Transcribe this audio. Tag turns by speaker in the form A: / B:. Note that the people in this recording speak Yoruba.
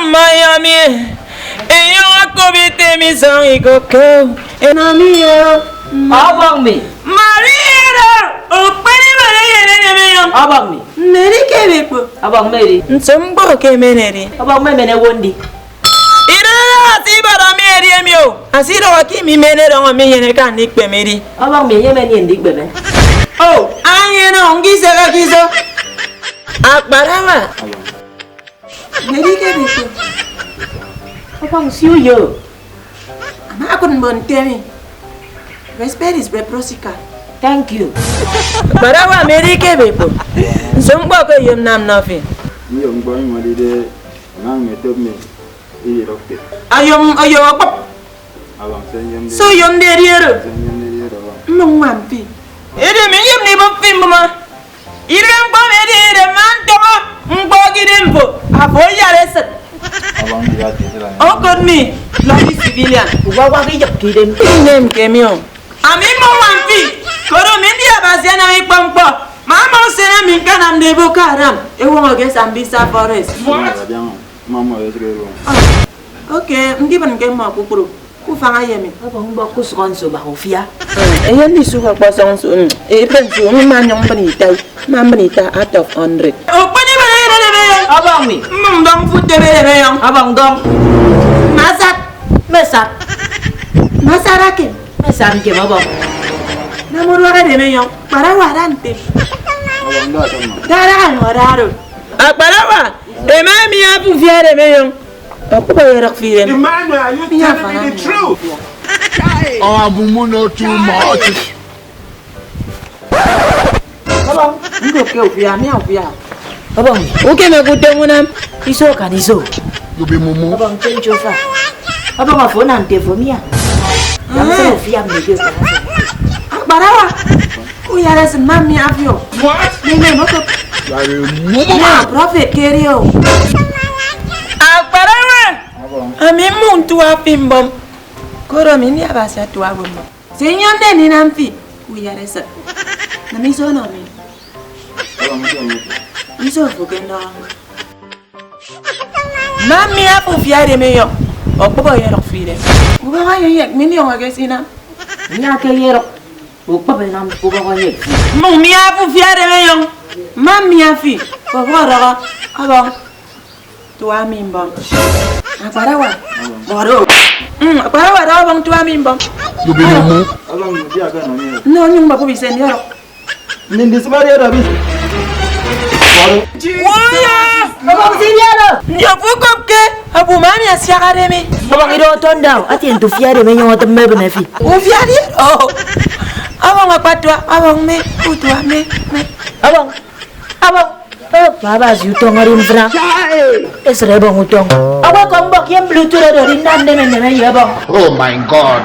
A: Miami. Eyo akobite mi sang ikoko. Enamiyo.
B: Abang mi.
A: Maria. Opani Maria.
B: Abang mi.
A: Meri kebepo.
B: Abang Mary.
A: Nsombo kemeneri.
B: Abang mene wondi.
A: Ira asibara meri emio. Asiro wakimi menere on mi yene kan nikpe meri.
B: Abang mi yemen yendik bebe.
A: Oh, anyeno ngise kakiso. Akbarawa. Meri kebepo.
B: Abang siu yo.
A: Ama akun bontemi. Respect is reciprocal.
B: Thank you.
A: Barawa meri kebepo. Nsombo ko yem nam nofi.
C: Ni yom boy mo de nang metop me. I rokte.
A: Ayom pop.
C: Abang sen yom de.
A: So yom de riero.
C: Sen yom de abang.
A: Mong mampi. Ede mi yem ni bop film ma. Irem ko meri ede man to mbo gidempo. Aboya reset.
C: Abang dia tira.
A: Oh god me. Lobby civilian.
B: Uwawa ki yap ki dem.
A: Name kemio. Ami mo mampi. Koro mendi abasiana mi pampo. Mama sena mi kana mdebo karam. Ewo ngoge Sambisa Forest.
C: Mama esgero.
A: Okay, ndiban ke ma kukuru. Ku fanga yemi.
B: Abang ba ku skonso ba ofia.
A: Eyan di suka pasang su. Pensu mi manyong panita. Mampanita out of 100. Oh, pani ba yere de be?
B: Abang mi.
A: Dong futte be de yong.
B: Abang dong.
A: Masat.
B: Mesak.
A: Masarake.
B: Mesak ke abang.
A: Namuru ga de yong. Para warante.
C: Abang dah sama.
A: Dara wararo. Akbarawa. Emami apu fiare be yong. Aku bayar firen.
D: Emmanuel, you telling me the truth?
E: Oh, no too much.
B: Abang.
A: Ndo ke ofia mi ofia.
B: Abang mi.
A: Oke me kutemunam.
B: Iso kan iso.
E: You be mumu.
B: Abang chencho fa. Abang ma phone ante phone ya. Yang se ofia mi ke.
A: Akbarawa. Ku yara sen mami afio.
D: What?
A: Nene moko.
E: Like mumu.
A: Na prophet kerio. Akbarawa. Ami muntu apimbom. Koro mini abasa tu abombo. Senyonde ni namfi. Ku yara sen. Nami so no mi.
C: Abang mesti.
A: Iso fukendo. Mami apu fiare meyo. Okpo yero fire. Uba ga yek mini on ga sina.
B: Ni ake yero. Ukpa be nam ko ba yek.
A: Mami apu fiare meyo. Mami afi. Ko ro abang. Tu amimbo. Akbarawa. Boro. Akbarawa ro bang tu amimbo.
E: You be mumu.
C: Abang dia kan ni.
A: No nyung ba ko bisen yero.
C: Min disbari ada bis.
A: Waya!
B: Abang siniano.
A: Ndio ke abu mami asiakare me.
B: Abang ido tonda. Ati entu fiare me nyoto me benefi.
A: Ufiari? Oh. Abang apatwa, abang me, utwa me.
B: Abang. Abang. Baba si utong arin fra. Esre bang utong. Abang kambak yang bluetooth ada rindan de me ya bang.
E: Oh my God.